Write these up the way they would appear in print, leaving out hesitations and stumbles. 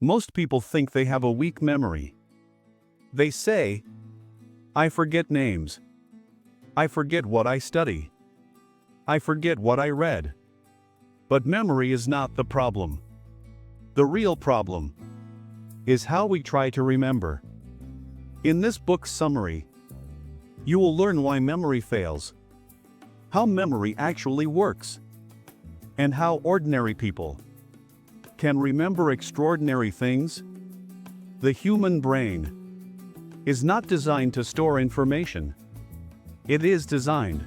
Most people think they have a weak memory. They say, I forget names. I forget what I study. I forget what I read. But memory is not the problem. The real problem is how we try to remember. In this book's summary, you will learn why memory fails, how memory actually works, and how ordinary people can remember extraordinary things. The human brain is not designed to store information. It is designed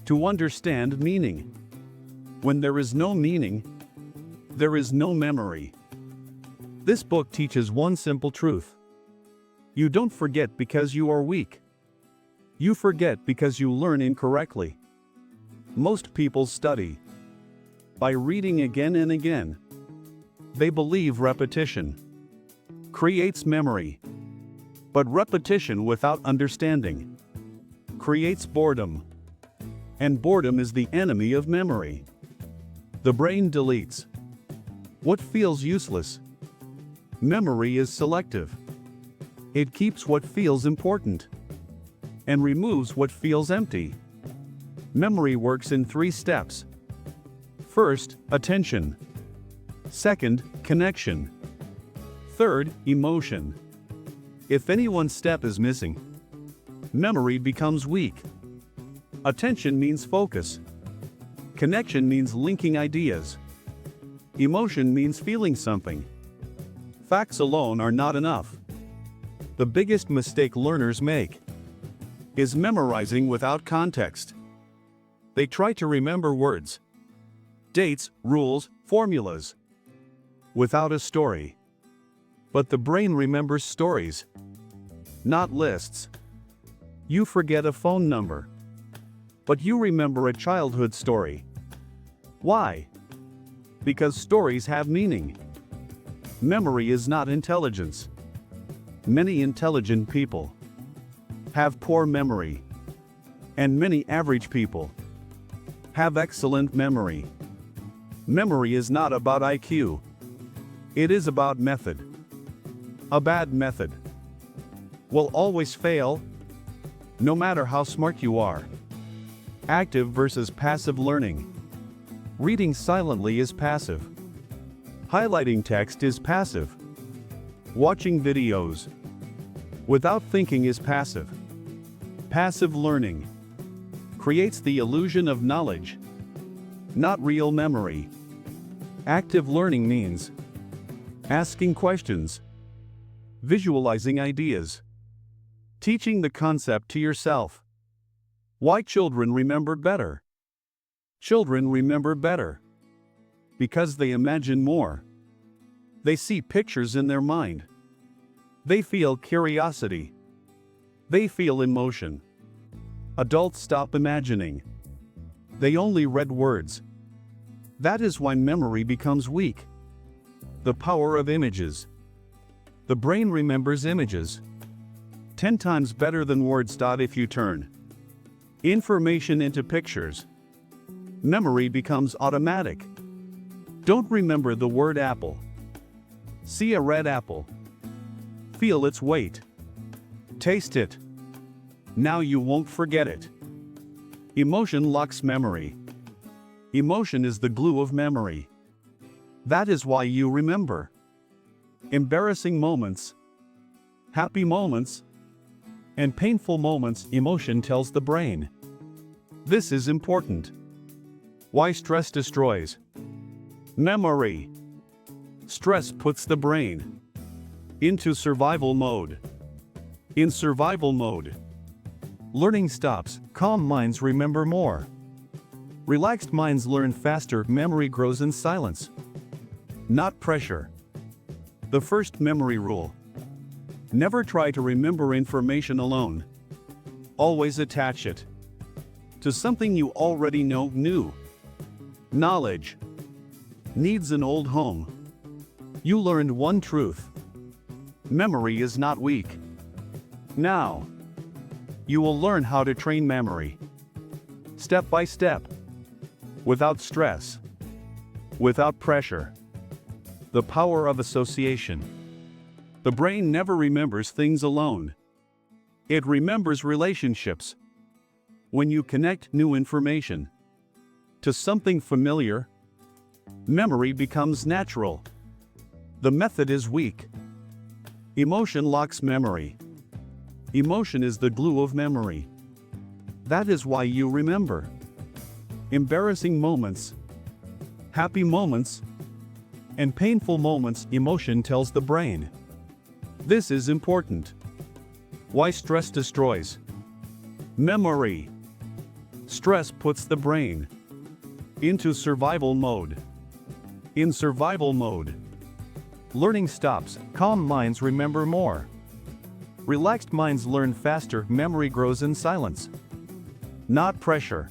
to understand meaning. When there is no meaning, there is no memory. This book teaches one simple truth. You don't forget because you are weak. You forget because you learn incorrectly. Most people study by reading again and again. They believe repetition creates memory. But repetition without understanding creates boredom. And boredom is the enemy of memory. The brain deletes what feels useless. Memory is selective. It keeps what feels important and removes what feels empty. Memory works in 3 steps. First, attention. Second, connection. Third, emotion. If any one step is missing, memory becomes weak. Attention means focus. Connection means linking ideas. Emotion means feeling something. Facts alone are not enough. The biggest mistake learners make is memorizing without context. They try to remember words, dates, rules, formulas, without a story. But the brain remembers stories, not lists. You forget a phone number, but you remember a childhood story. Why? Because stories have meaning. Memory is not intelligence. Many intelligent people have poor memory, and many average people have excellent memory. Memory is not about IQ. It is about method. A bad method will always fail, no matter how smart you are. Active versus passive learning. Reading silently is passive. Highlighting text is passive. Watching videos without thinking is passive. Passive learning creates the illusion of knowledge, not real memory. Active learning means asking questions, visualizing ideas, teaching the concept to yourself. Why children remember better? Children remember better because they imagine more. They see pictures in their mind. They feel curiosity. They feel emotion. Adults stop imagining. They only read words. That is why memory becomes weak. The power of images. The brain remembers images 10 times better than words. If you turn information into pictures, memory becomes automatic. Don't remember the word apple. See a red apple. Feel its weight. Taste it. Now you won't forget it. Emotion locks memory. Emotion is the glue of memory. That is why you remember embarrassing moments, happy moments, and painful moments. Emotion tells the brain. This is important. Why stress destroys memory. Stress puts the brain into survival mode. In survival mode, learning stops. Calm minds remember more. Relaxed minds learn faster. Memory grows in silence, not pressure. The first memory rule: never try to remember information alone. Always attach it to something you already know. New knowledge needs an old home. You learned one truth: memory is not weak. Now, you will learn how to train memory step by step, without stress, without pressure. The power of association. The brain never remembers things alone. It remembers relationships. When you connect new information to something familiar, memory becomes natural. The method is weak. Emotion locks memory. Emotion is the glue of memory. That is why you remember embarrassing moments, happy moments, and painful moments. Emotion tells the brain. This is important. Why stress destroys memory. Stress puts the brain into survival mode. In survival mode, learning stops. Calm minds remember more. Relaxed minds learn faster. Memory grows in silence, not pressure.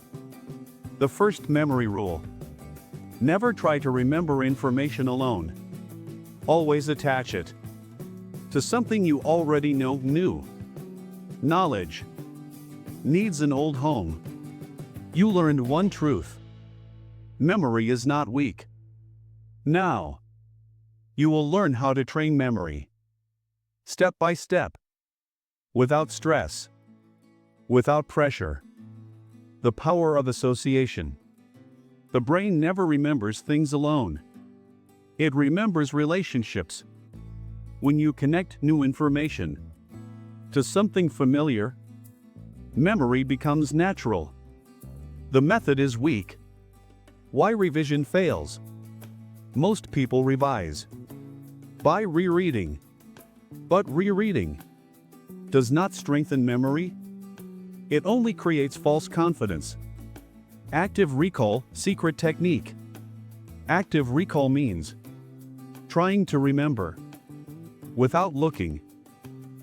The first memory rule. Never try to remember information alone. Always attach it to something you already know. New knowledge needs an old home. You learned one truth. Memory is not weak. Now, you will learn how to train memory. Step by step. Without stress. Without pressure. The power of association. The brain never remembers things alone. It remembers relationships. When you connect new information to something familiar, memory becomes natural. The method is weak. Why revision fails? Most people revise by rereading. But rereading does not strengthen memory. It only creates false confidence. Active recall, secret technique. Active recall means trying to remember without looking.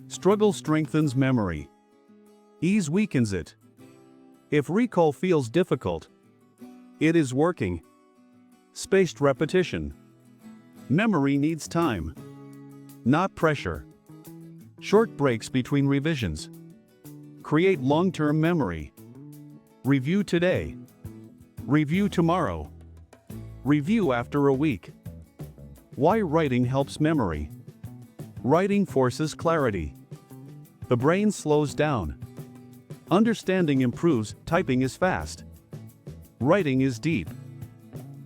Struggle strengthens memory. Ease weakens it. If recall feels difficult, it is working. Spaced repetition. Memory needs time, not pressure. Short breaks between revisions create long-term memory. Review today. Review tomorrow. Review after a week. Why writing helps memory. Writing forces clarity. The brain slows down. Understanding improves. Typing is fast. Writing is deep.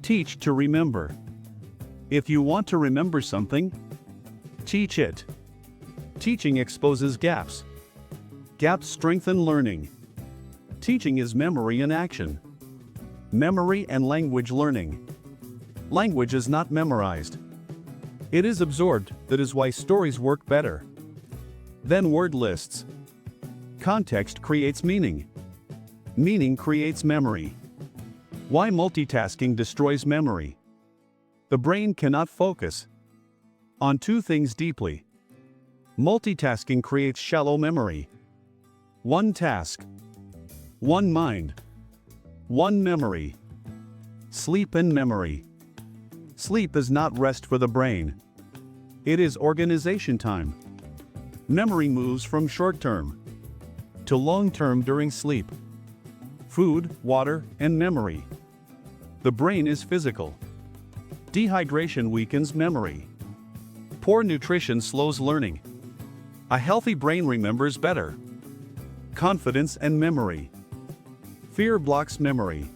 Teach to remember. If you want to remember something, teach it. Teaching exposes gaps. Gaps strengthen learning. Teaching is memory in action. Memory and language learning. Language is not memorized. It is absorbed. That is why stories work better than word lists. Context creates meaning. Meaning creates memory. Why multitasking destroys memory. The brain cannot focus on two things deeply. Multitasking creates shallow memory. One task, one mind, one memory. Sleep and memory. Sleep is not rest for the brain. It is organization time. Memory moves from short-term to long-term during sleep. Food, water, and memory. The brain is physical. Dehydration weakens memory. Poor nutrition slows learning. A healthy brain remembers better. Confidence and memory. Fear blocks memory.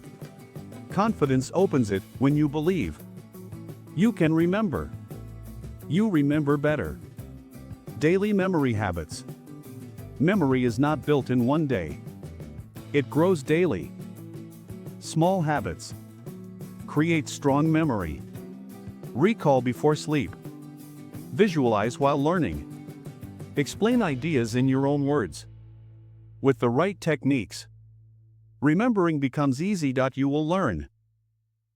Confidence opens it. When you believe you can remember, you remember better. Daily memory habits. Memory is not built in one day. It grows daily. Small habits create strong memory. Recall before sleep. Visualize while learning. Explain ideas in your own words. With the right techniques, remembering becomes easy. You will learn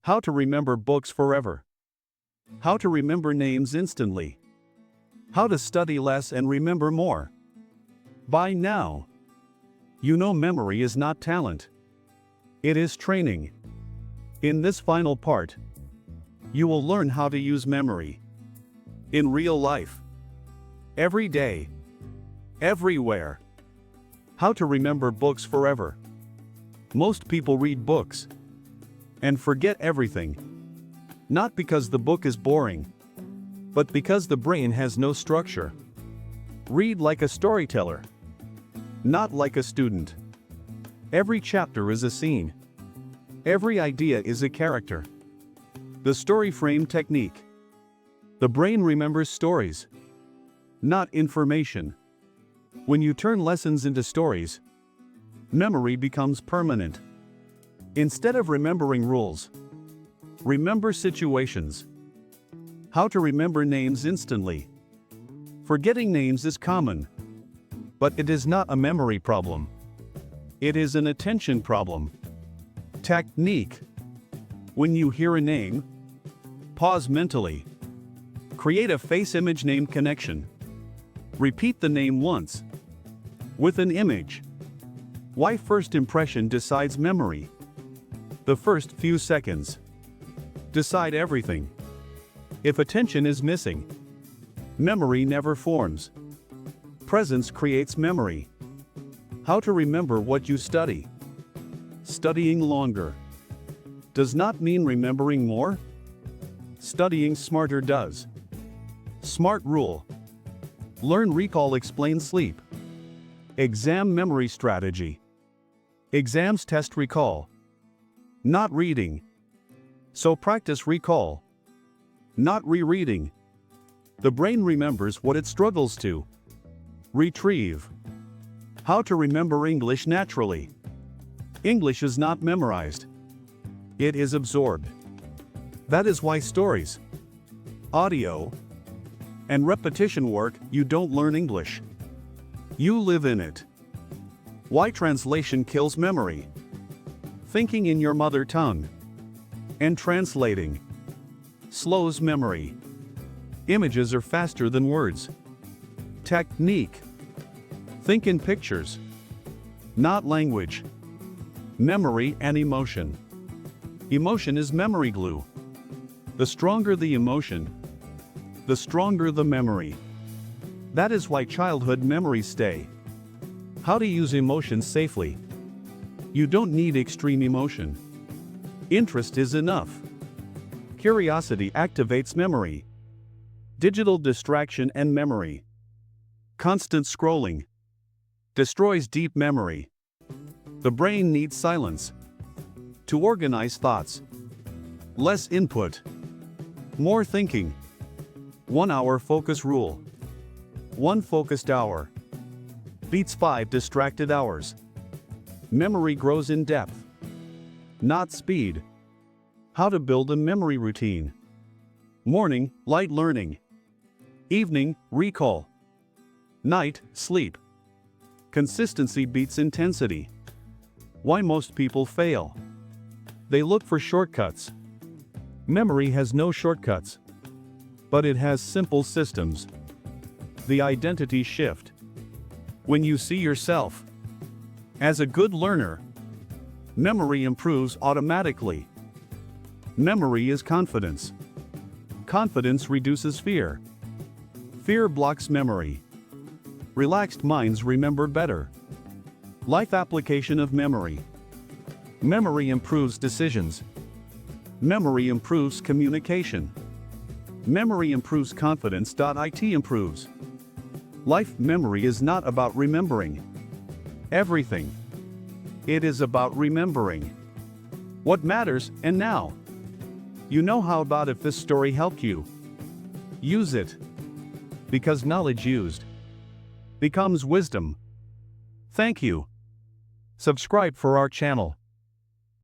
how to remember books forever. How to remember names instantly. How to study less and remember more. By now, you know memory is not talent. It is training. In this final part, you will learn how to use memory in real life. Every day. Everywhere. How to remember books forever. Most people read books and forget everything. Not because the book is boring, but because the brain has no structure. Read like a storyteller, not like a student. Every chapter is a scene. Every idea is a character. The story frame technique. The brain remembers stories, not information. When you turn lessons into stories, memory becomes permanent. Instead of remembering rules, remember situations. How to remember names instantly. Forgetting names is common, but it is not a memory problem. It is an attention problem. Technique. When you hear a name, pause mentally. Create a face-image name connection. Repeat the name once with an image. Why first impression decides memory? The first few seconds decide everything. If attention is missing, memory never forms. Presence creates memory. How to remember what you study. Studying longer does not mean remembering more. Studying smarter does. Smart rule. Learn, recall, explain, sleep. Exam memory strategy. Exams test recall, not reading. So practice recall, not rereading. The brain remembers what it struggles to retrieve. How to remember English naturally. English is not memorized. It is absorbed. That is why stories, audio, and repetition work. You don't learn English. You live in it. Why translation kills memory. Thinking in your mother tongue and translating slows memory. Images are faster than words. Technique. Think in pictures, not language. Memory and emotion. Emotion is memory glue. The stronger the emotion, the stronger the memory. That is why childhood memories stay. How to use emotions safely. You don't need extreme emotion. Interest is enough. Curiosity activates memory. Digital distraction and memory. Constant scrolling destroys deep memory. The brain needs silence to organize thoughts. Less input, more thinking. 1 hour focus rule. 1 focused hour beats 5 distracted hours. Memory grows in depth, not speed. How to build a memory routine. Morning, light learning. Evening, recall. Night, sleep. Consistency beats intensity. Why most people fail. They look for shortcuts. Memory has no shortcuts, but it has simple systems. The identity shift. When you see yourself as a good learner, memory improves automatically. Memory is confidence. Confidence reduces fear. Fear blocks memory. Relaxed minds remember better. Life application of memory. Memory improves decisions. Memory improves communication. Memory improves confidence. IT improves. Life memory is not about remembering everything. It is about remembering what matters and now. You know how about if this story helped you? Use it. Because knowledge used becomes wisdom. Thank you. Subscribe for our channel.